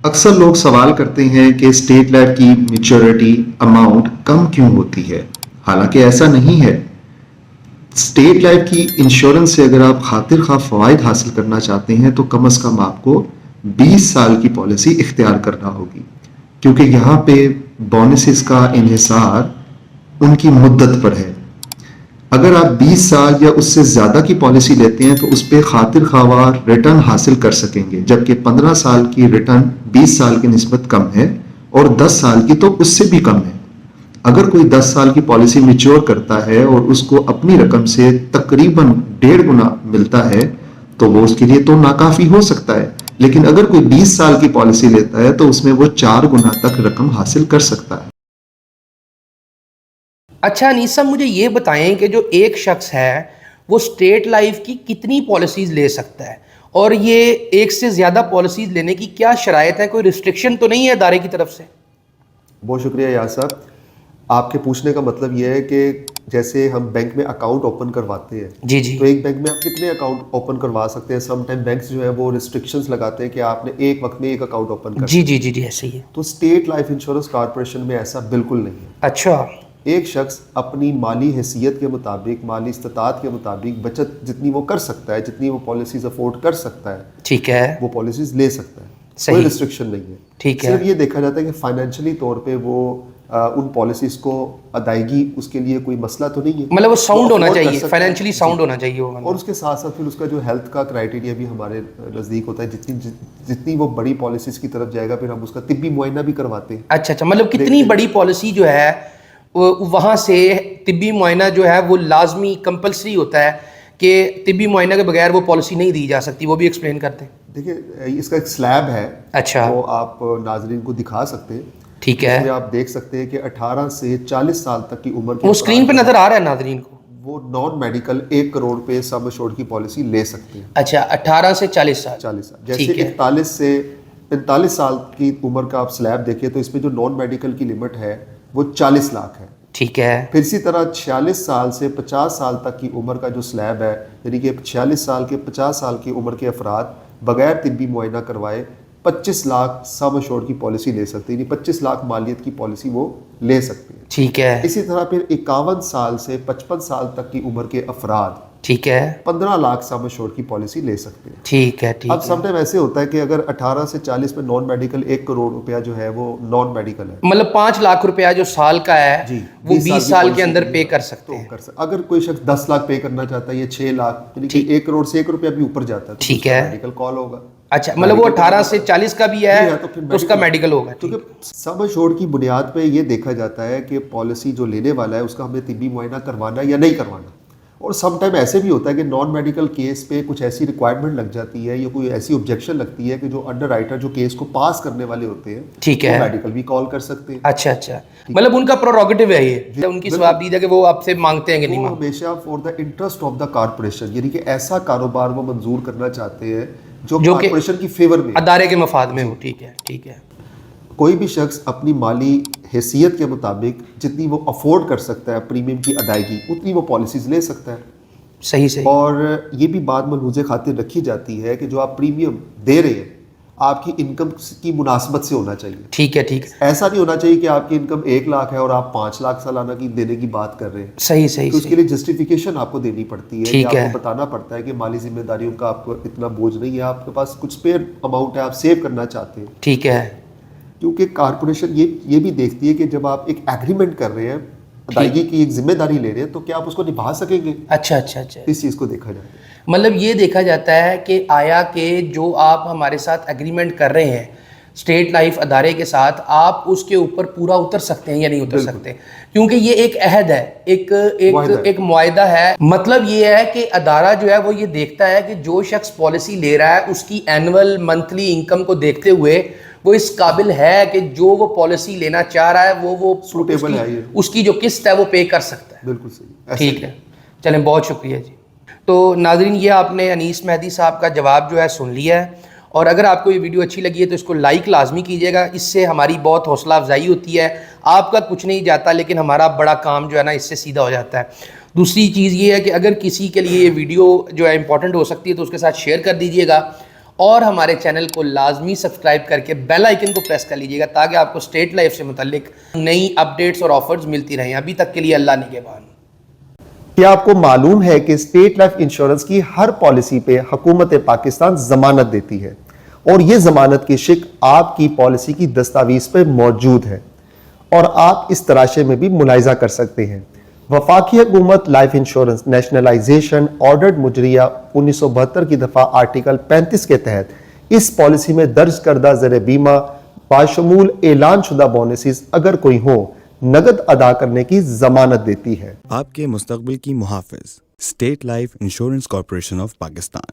اکثر لوگ سوال کرتے ہیں کہ اسٹیٹ لائف کی میچورٹی اماؤنٹ کم کیوں ہوتی ہے، حالانکہ ایسا نہیں ہے۔ اسٹیٹ لائف کی انشورنس سے اگر آپ خاطر خواہ فوائد حاصل کرنا چاہتے ہیں تو کم از کم آپ کو 20 سال کی پالیسی اختیار کرنا ہوگی، کیونکہ یہاں پہ بونسز کا انحصار ان کی مدت پر ہے۔ اگر آپ 20 سال یا اس سے زیادہ کی پالیسی لیتے ہیں تو اس پہ خاطر خواہ ریٹرن حاصل کر سکیں گے، جبکہ 15 سال کی ریٹرن 20 سال کی نسبت کم ہے اور 10 سال کی تو اس سے بھی کم ہے۔ اگر کوئی 10 سال کی پالیسی میچور کرتا ہے اور اس کو اپنی رقم سے تقریباً 1.5 گنا ملتا ہے تو وہ اس کے لیے تو ناکافی ہو سکتا ہے، لیکن اگر کوئی 20 سال کی پالیسی لیتا ہے تو اس میں وہ 4 گنا تک رقم حاصل کر سکتا ہے۔ اچھا انیس صاحب، مجھے یہ بتائیں کہ جو ایک شخص ہے وہ اسٹیٹ لائف کی کتنی پالیسیز لے سکتا ہے، اور یہ ایک سے زیادہ پالیسیز لینے کی کیا شرائط ہے؟ کوئی ریسٹرکشن تو نہیں ہے ادارے کی طرف سے؟ بہت شکریہ یار صاحب، آپ کے پوچھنے کا مطلب یہ ہے کہ جیسے ہم بینک میں اکاؤنٹ اوپن کرواتے ہیں جی تو ایک بینک میں آپ کتنے اکاؤنٹ اوپن کروا سکتے ہیں؟ سم ٹائم بینکس جو ہے وہ ریسٹرکشنز لگاتے ہیں کہ آپ نے ایک وقت میں ایک اکاؤنٹ اوپن کرنا ہے۔ جی ایسے ہی ہے۔ تو اسٹیٹ لائف انشورنس کارپوریشن میں ایسا بالکل نہیں ہے۔ اچھا، ایک شخص اپنی مالی حیثیت کے مطابق، مالی استطاعت کے مطابق بچت جتنی وہ کر سکتا ہے، جتنی وہ پالیسیز افورڈ کر سکتا ہے، ٹھیک ہے، وہ پالیسیز لے سکتا ہے۔ صحیح، کوئی ریسٹرکشن نہیں ہے۔ ٹھیک ہے، صرف یہ دیکھا جاتا ہے کہ فائنینشلی طور پہ وہ ان پالیسیز کو ادائیگی اس کے لیے کوئی مسئلہ تو نہیں ہے، مطلب وہ ساؤنڈ ہونا afford کر چاہیے، سکتا ہے۔ فائنینشلی ساؤنڈ ہونا چاہیے وہ، اور اس کے ساتھ ساتھ پھر اس کا جو ہیلتھ کا کرائٹیریا بھی ہمارے نزدیک ہوتا ہے۔ جتنی وہ بڑی پالیسیز کی طرف جائے گا پھر ہم اس کا طبی معائنہ بھی کرواتے ہیں۔ اچھا، مطلب کتنی بڑی پالیسی جو ہے وہاں سے طبی معائنہ جو ہے وہ لازمی کمپلسری ہوتا ہے کہ طبی معائنہ کے بغیر وہ پالیسی نہیں دی جا سکتی، وہ بھی ایکسپلین کرتے ہیں۔ دیکھیں، اس کا ایک سلیب ہے، اچھا، وہ آپ ناظرین کو دکھا سکتے ہیں۔ ٹھیک ہے، اس میں آپ دیکھ سکتے ہیں کہ 18 سے 40 سال تک کی عمر کے وہ اسکرین پہ نظر آ رہا ہے ناظرین کو، وہ نان میڈیکل 1 کروڑ پہ سم ایشورڈ کی پالیسی لے سکتے ہیں۔ اچھا، 18 سے 40 سال، 40 سال، جیسے 41 سے 45 سال کی عمر کا آپ سلیب دیکھیں تو اس میں جو نان میڈیکل کی لمٹ ہے وہ 40 لاکھ ہے۔ ٹھیک ہے، پھر اسی طرح 46 سال سے 50 سال تک کی عمر کا جو سلیب ہے، یعنی کہ 46 سال کے 50 سال کی عمر کے افراد بغیر طبی معائنہ کروائے 25 لاکھ سم ایشورڈ کی پالیسی لے سکتے ہیں، یعنی 25 لاکھ مالیت کی پالیسی وہ لے سکتے ہیں۔ ٹھیک ہے، اسی طرح پھر 51 سال سے 55 سال تک کی عمر کے افراد ٹھیک ہے، 15 لاکھ سم ایشورڈ کی پالیسی لے سکتے ہیں۔ ٹھیک ہے، ٹھیک اب ہے، سم ٹائم ایسے ہوتا ہے کہ اگر 18 سے 40 میں نان میڈیکل 1 کروڑ روپیہ جو ہے وہ نان میڈیکل ہے، مطلب 5 لاکھ روپیہ جو سال کا ہے وہ 20 سال کے اندر پے کر سکتے ہیں۔ اگر کوئی شخص 10 لاکھ پے کرنا چاہتا ہے یا 6 لاکھ، یعنی کہ 1 کروڑ سے 1 روپیہ بھی اوپر جاتا ہے تو ٹھیک ہے، میڈیکل کال ہوگا۔ اچھا، مطلب وہ 18 سے 40 کا بھی ہے تو اس کا میڈیکل ہوگا۔ کیونکہ سم ایشورڈ کی بنیاد پہ یہ دیکھا جاتا ہے کہ پالیسی جو لینے والا ہے اس کا ہمیں طبی معائنہ کروانا یا نہیں کروانا۔ اور سم ٹائم ایسے بھی ہوتا ہے کہ نان میڈیکل کیس پہ کچھ ایسی ریکوائرمنٹ لگ جاتی ہے یا کوئی ایسی آبجیکشن لگتی ہے کہ جو انڈر رائٹر جو کیس کو پاس کرنے والے ہوتے ہیں، ٹھیک ہے، وہ میڈیکل بھی کال کر سکتے ہیں۔ اچھا، مطلب ان کا پروروگیٹو ہے، یہ ان کی ثوابدید ہے کہ وہ آپ سے مانگتے ہیں کہ نہیں وہ مانگتے؟ ہمیشہ for the interest of the corporation, یعنی کہ ایسا کاروبار وہ منظور کرنا چاہتے ہیں جو کارپوریشن کی فیور میں، ادارے کے مفاد میں ہو۔ ٹھیک ہے، ٹھیک ہے، کوئی بھی شخص اپنی مالی حیثیت کے مطابق جتنی وہ افورڈ کر سکتا ہے پریمیم کی ادائیگی اتنی وہ پالیسیز لے سکتا ہے۔ صحیح، اور یہ بھی بات ملحوظ خاطر رکھی جاتی ہے کہ جو آپ پریمیم دے رہے ہیں آپ کی انکم کی مناسبت سے ہونا چاہیے۔ ٹھیک ہے، ایسا نہیں ہونا چاہیے کہ آپ کی انکم 1 لاکھ ہے اور آپ 5 لاکھ سالانہ کی دینے کی بات کر رہے ہیں۔ صحیح، تو اس کے لیے جسٹیفیکیشن آپ کو دینی پڑتی ہے، آپ کو بتانا پڑتا ہے کہ مالی ذمہ داریوں کا آپ کو اتنا بوجھ نہیں ہے، آپ کے پاس کچھ اسپیئر اماؤنٹ ہے، آپ سیو کرنا چاہتے ہیں۔ ٹھیک ہے، کیونکہ کارپوریشن یہ بھی دیکھتی ہے کہ جب آپ ایک ایگریمنٹ کر رہے ہیں، ادائیگی کی ایک ذمہ داری لے رہے ہیں، تو کیا آپ اس کو نبھا سکیں گے؟ اچھا، اس چیز کو دیکھا جاتا ہے۔ مطلب یہ دیکھا جاتا ہے کہ آیا کہ جو آپ ہمارے ساتھ ایگریمنٹ کر رہے ہیں اسٹیٹ لائف ادارے کے ساتھ، آپ اس کے اوپر پورا اتر سکتے ہیں یا نہیں اتر سکتے، کیونکہ یہ ایک عہد ہے، ایک معاہدہ ہے۔ مطلب یہ ہے کہ ادارہ جو ہے وہ یہ دیکھتا ہے کہ جو شخص پالیسی لے رہا ہے اس کی اینول منتھلی انکم کو دیکھتے ہوئے وہ اس قابل ہے کہ جو وہ پالیسی لینا چاہ رہا ہے وہ سوٹیبل ہے، اس کی جو قسط ہے وہ پے کر سکتا ہے۔ بالکل صحیح، ٹھیک ہے، چلیں، بہت شکریہ جی۔ تو ناظرین، یہ آپ نے انیس مہدی صاحب کا جواب جو ہے سن لیا ہے، اور اگر آپ کو یہ ویڈیو اچھی لگی ہے تو اس کو لائک لازمی کیجیے گا، اس سے ہماری بہت حوصلہ افزائی ہوتی ہے۔ آپ کا کچھ نہیں جاتا لیکن ہمارا بڑا کام جو ہے نا اس سے سیدھا ہو جاتا ہے۔ دوسری چیز یہ ہے کہ اگر کسی کے لیے یہ ویڈیو جو ہے امپورٹنٹ ہو سکتی ہے تو اس کے ساتھ شیئر کر دیجیے گا، اور ہمارے چینل کو لازمی سبسکرائب کر کے بیل آئیکن کو پریس کر لیجئے گا تاکہ آپ کو اسٹیٹ لائف سے متعلق نئی اپڈیٹس اور آفرز ملتی رہیں. ابھی تک کے لیے اللہ نگہبان. کیا آپ کو معلوم ہے کہ اسٹیٹ لائف انشورنس کی ہر پالیسی پہ حکومت پاکستان ضمانت دیتی ہے اور یہ ضمانت کی شک آپ کی پالیسی کی دستاویز پہ موجود ہے اور آپ اس تراشے میں بھی ملاحظہ کر سکتے ہیں. وفاقی حکومت لائف انشورنس نیشنلائزیشن آرڈرڈ مجریہ 1972 کی دفعہ آرٹیکل 35 کے تحت اس پالیسی میں درج کردہ زر بیمہ باشمول اعلان شدہ بونسز اگر کوئی ہو نقد ادا کرنے کی ضمانت دیتی ہے. آپ کے مستقبل کی محافظ state life insurance corporation of Pakistan.